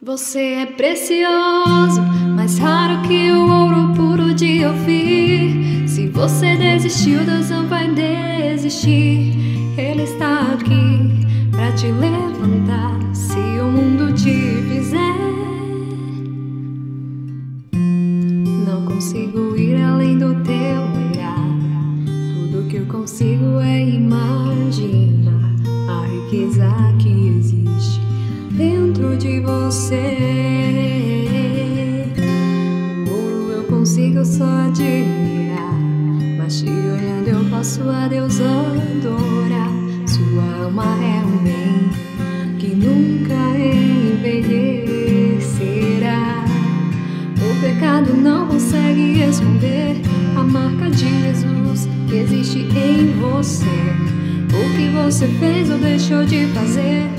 Você é precioso, mais raro que o ouro puro de Ofir. Se você desistiu, Deus não vai desistir. Ele está aqui pra te levantar se o mundo te fizer. Não consigo ir além do teu olhar. Tudo que eu consigo é imaginar a riqueza que existe dentro de você. O ouro eu consigo só admirar, mas te olhando eu posso a Deus adorar. Sua alma é um bem que nunca envelhecerá. O pecado não consegue esconder a marca de Jesus que existe em você. O que você fez ou deixou de fazer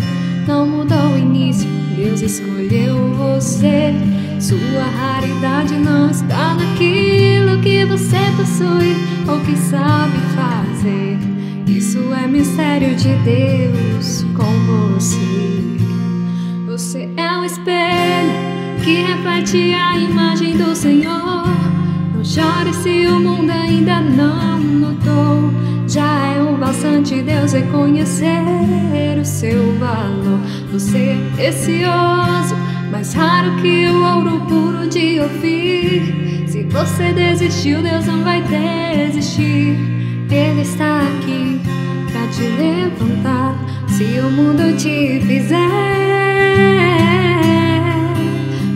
não mudou o início, Deus escolheu você. Sua raridade não está naquilo que você possui ou que sabe fazer. Isso é mistério de Deus com você. Você é um espelho que reflete a imagem do Senhor. Não chore se o mundo ainda não notou. Já é o bastante Deus reconhecer o seu valor. Você é precioso, mais raro que o ouro puro de Ofir. Se você desistiu, Deus não vai desistir. Ele está aqui pra te levantar se o mundo te fizer.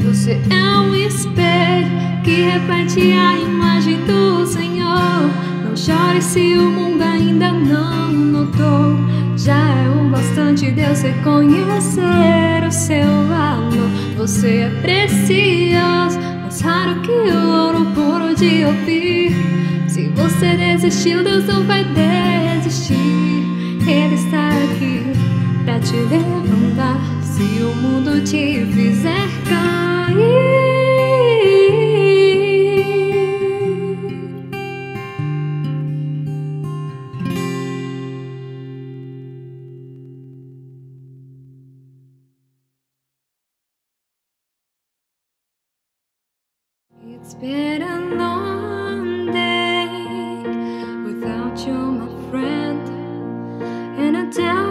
Você é um espelho que reflete a imagem do Senhor. Não chore se o mundo ainda não notou. Já é o bastante Deus reconhecer o seu valor. Você é precioso, mais raro que o ouro puro de Ofir. Se você desistiu, Deus não vai desistir. Ele está aqui pra te levantar se o mundo te fizer cair. It's been a long day without you, my friend, and I tell